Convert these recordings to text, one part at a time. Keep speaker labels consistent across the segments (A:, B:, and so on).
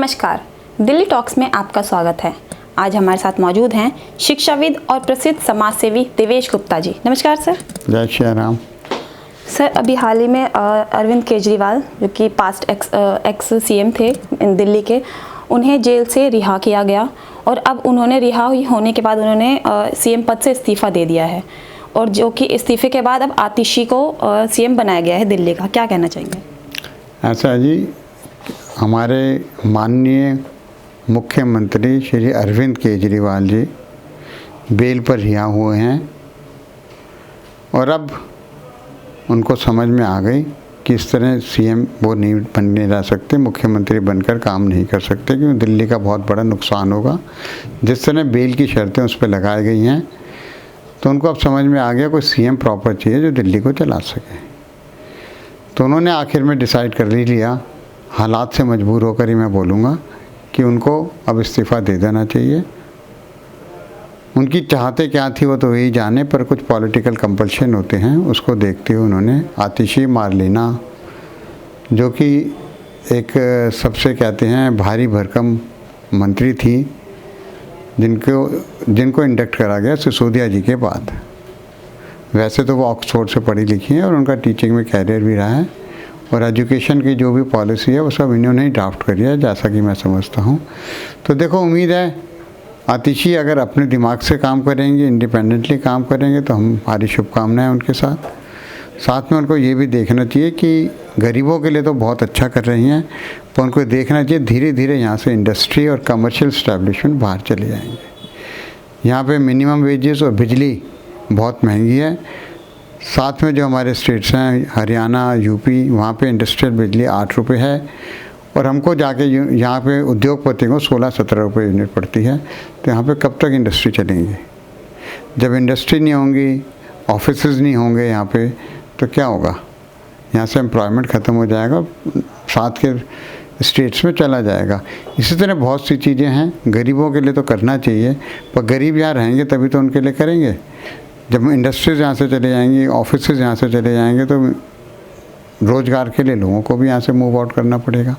A: नमस्कार, दिल्ली टॉक्स में आपका स्वागत है। आज हमारे साथ मौजूद हैं शिक्षाविद और प्रसिद्ध समाजसेवी देवेश गुप्ता जी। नमस्कार सर।
B: जय श्री राम।
A: सर, अभी हाल ही में अरविंद केजरीवाल, जो कि पास्ट एक्स सीएम थे दिल्ली के, उन्हें जेल से रिहा किया गया और अब उन्होंने रिहा होने के बाद उन्होंने सीएम पद से इस्तीफ़ा दे दिया है, और जो कि इस्तीफे के बाद अब आतिशी को सीएम बनाया गया है दिल्ली का। क्या कहना चाहेंगे?
B: ऐसा है जी, हमारे माननीय मुख्यमंत्री श्री अरविंद केजरीवाल जी बेल पर रिहा हुए हैं और अब उनको समझ में आ गई कि इस तरह सीएम वो नहीं बनने जा सकते, मुख्यमंत्री बनकर काम नहीं कर सकते, क्योंकि दिल्ली का बहुत बड़ा नुकसान होगा। जिस तरह बेल की शर्तें उस पर लगाई गई हैं, तो उनको अब समझ में आ गया कोई सीएम प्रॉपर चाहिए जो दिल्ली को चला सके। तो उन्होंने आखिर में डिसाइड कर ही लिया, हालात से मजबूर होकर ही मैं बोलूँगा, कि उनको अब इस्तीफ़ा दे देना चाहिए। उनकी चाहते क्या थी वो तो यही जाने, पर कुछ पॉलिटिकल कंपल्शन होते हैं, उसको देखते हुए उन्होंने आतिशी मारलेना, जो कि एक सबसे कहते हैं भारी भरकम मंत्री थी, जिनको इंडक्ट करा गया सिसोदिया जी के बाद। वैसे तो वो ऑक्सफोर्ड से पढ़ी लिखी हैं और उनका टीचिंग में कैरियर भी रहा है, और एजुकेशन की जो भी पॉलिसी है वो सब इन्होंने ही ड्राफ्ट करी है, जैसा कि मैं समझता हूँ। तो देखो, उम्मीद है आतिशी अगर अपने दिमाग से काम करेंगे, इंडिपेंडेंटली काम करेंगे, तो हमारी शुभकामनाएं उनके साथ। साथ में उनको ये भी देखना चाहिए कि गरीबों के लिए तो बहुत अच्छा कर रही हैं, पर उनको देखना चाहिए धीरे धीरे यहाँ से इंडस्ट्री और कमर्शियल इस्टेब्लिशमेंट बाहर चले जाएंगे। यहाँ पे मिनिमम वेजेस और बिजली बहुत महंगी है। साथ में जो हमारे स्टेट्स हैं, हरियाणा, यूपी, वहाँ पे इंडस्ट्रियल बिजली 8 रुपये है, और हमको जाके यहाँ पे उद्योगपति को 16-17 रुपये यूनिट पड़ती है। तो यहाँ पे कब तक इंडस्ट्री चलेंगी? जब इंडस्ट्री नहीं होंगी, ऑफिसेज नहीं होंगे यहाँ पे, तो क्या होगा? यहाँ से एम्प्लॉयमेंट ख़त्म हो जाएगा, साथ के स्टेट्स में चला जाएगा। इसी तरह बहुत सी चीज़ें हैं, गरीबों के लिए तो करना चाहिए, पर गरीब यहाँ रहेंगे तभी तो उनके लिए करेंगे। जब इंडस्ट्रीज़ यहाँ से चले जाएंगी, ऑफिसेज यहाँ से चले जाएंगे, तो रोज़गार के लिए लोगों को भी यहाँ से मूव आउट करना पड़ेगा।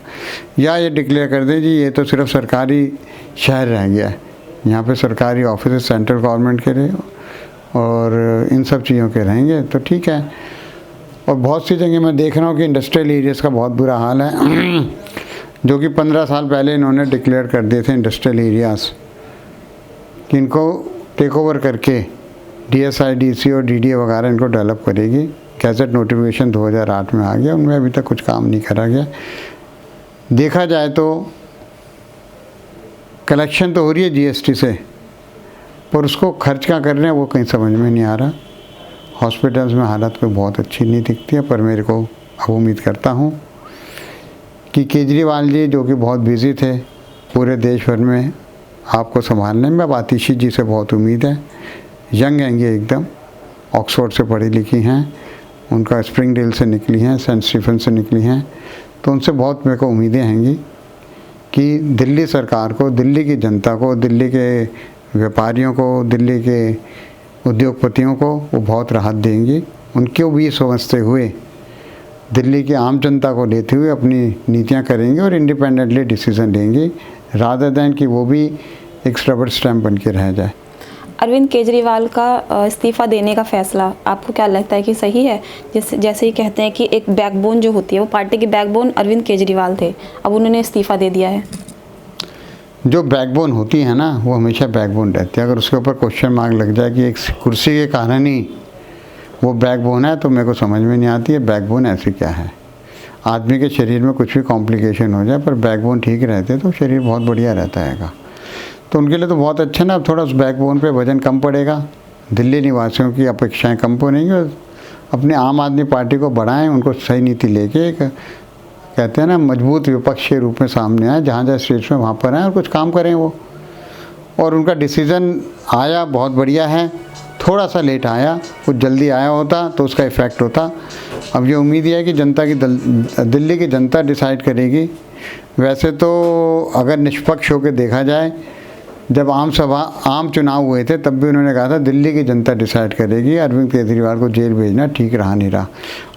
B: या ये डिक्लेयर कर दें जी ये तो सिर्फ सरकारी शहर रह गया है, यहाँ पे सरकारी ऑफिस सेंट्रल गवर्नमेंट के लिए और इन सब चीज़ों के रहेंगे, तो ठीक है। और बहुत सी जगह मैं देख रहा हूँ कि इंडस्ट्रियल एरियाज़ का बहुत बुरा हाल है, जो कि 15 साल पहले इन्होंने डिक्लेयर कर दिए थे इंडस्ट्रियल एरियाज़, कि इनको टेक ओवर करके DSI, DC और DDA वगैरह इनको डेवलप करेगी। गैजेट नोटिफिकेशन 2008 में आ गया, उनमें अभी तक कुछ काम नहीं करा गया। देखा जाए तो कलेक्शन तो हो रही है GST से, पर उसको खर्च क्या कर रहे हैं वो कहीं समझ में नहीं आ रहा। हॉस्पिटल्स में हालत कोई बहुत अच्छी नहीं दिखती है, पर मेरे को अब उम्मीद करता हूँ कि केजरीवाल जी, जो कि बहुत बिजी थे पूरे देश भर में आपको संभालने में, अब आतिशी जी से बहुत उम्मीद है। यंग हैं ये एकदम, ऑक्सफोर्ड से पढ़ी लिखी हैं, उनका स्प्रिंगडेल से निकली हैं, सेंट स्टीफन से निकली हैं, तो उनसे बहुत मेरे को उम्मीदें हैंगी कि दिल्ली सरकार को, दिल्ली की जनता को, दिल्ली के व्यापारियों को, दिल्ली के उद्योगपतियों को वो बहुत राहत देंगी। उनको भी समझते हुए दिल्ली की आम जनता को लेते हुए अपनी नीतियाँ करेंगे और इंडिपेंडेंटली डिसीज़न लेंगे, रादर दैन कि वो भी एक रबर स्टैम्प बन के रह जाए।
A: अरविंद केजरीवाल का इस्तीफ़ा देने का फैसला आपको क्या लगता है कि सही है? जैसे ही कहते हैं कि एक बैकबोन जो होती है, वो पार्टी की बैकबोन अरविंद केजरीवाल थे, अब उन्होंने इस्तीफ़ा दे दिया है।
B: जो बैकबोन होती है ना, वो हमेशा बैकबोन रहती है। अगर उसके ऊपर क्वेश्चन मार्क लग जाए कि एक कुर्सी के कारण ही वो बैकबोन है, तो मेरे को समझ में नहीं आती है बैकबोन ऐसी क्या है। आदमी के शरीर में कुछ भी कॉम्प्लिकेशन हो जाए, पर बैकबोन ठीक रहते तो शरीर बहुत बढ़िया रहता है। तो उनके लिए तो बहुत अच्छा ना, अब थोड़ा उस बैकबोन पे वजन कम पड़ेगा, दिल्ली निवासियों की अपेक्षाएं कम पड़ेंगी, और अपने आम आदमी पार्टी को बढ़ाएं, उनको सही नीति लेके एक कहते हैं ना मजबूत विपक्ष के रूप में सामने आए, जहाँ जहाँ स्टेट्स में वहाँ पर आएँ और कुछ काम करें वो। और उनका डिसीज़न आया बहुत बढ़िया है, थोड़ा सा लेट आया, कुछ जल्दी आया होता तो उसका इफ़ेक्ट होता। अब ये उम्मीद है कि जनता की दिल्ली की जनता डिसाइड करेगी। वैसे तो अगर निष्पक्ष होकर देखा जाए जब आम चुनाव हुए थे तब भी उन्होंने कहा था दिल्ली की जनता डिसाइड करेगी, अरविंद केजरीवाल को जेल भेजना ठीक रहा नहीं रहा।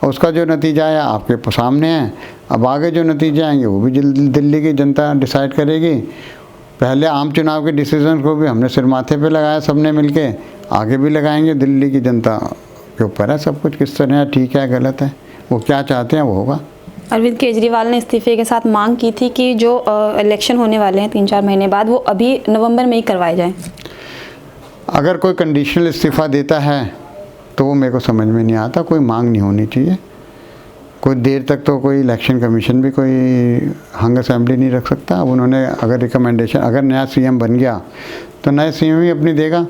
B: और उसका जो नतीजा आया आपके सामने है। अब आगे जो नतीजे आएंगे वो भी दिल्ली की जनता डिसाइड करेगी। पहले आम चुनाव के डिसीजन को भी हमने सिर माथे पे लगाया सबने मिलके, आगे भी लगाएंगे। दिल्ली की जनता के ऊपर है सब कुछ, किस तरह ठीक है गलत है, वो क्या चाहते हैं वो होगा।
A: अरविंद केजरीवाल ने इस्तीफे के साथ मांग की थी कि जो इलेक्शन होने वाले हैं 3-4 महीने बाद, वो अभी नवंबर में ही करवाए जाएं।
B: अगर कोई कंडीशनल इस्तीफ़ा देता है तो वो मेरे को समझ में नहीं आता। कोई मांग नहीं होनी चाहिए। कोई देर तक तो कोई इलेक्शन कमीशन भी कोई हंग असेंबली नहीं रख सकता। अब उन्होंने अगर रिकमेंडेशन, अगर नया सीएम बन गया तो नए सीएम ही अपनी देगा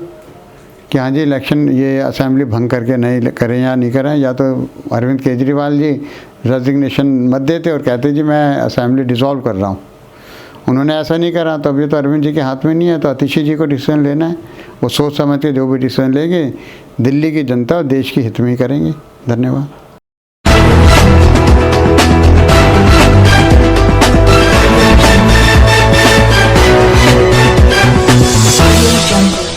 B: कि हाँ जी इलेक्शन ये असेंबली भंग करके नहीं करें या नहीं करें। या तो अरविंद केजरीवाल जी रेजिग्नेशन मत देते और कहते जी मैं असेंबली डिसॉल्व कर रहा हूँ। उन्होंने ऐसा नहीं करा तो अभी तो अरविंद जी के हाथ में नहीं है, तो अतिशी जी को डिसीजन लेना है। वो सोच समझ के जो भी डिसीजन लेंगे दिल्ली की जनता और देश के हित में ही करेंगे। धन्यवाद।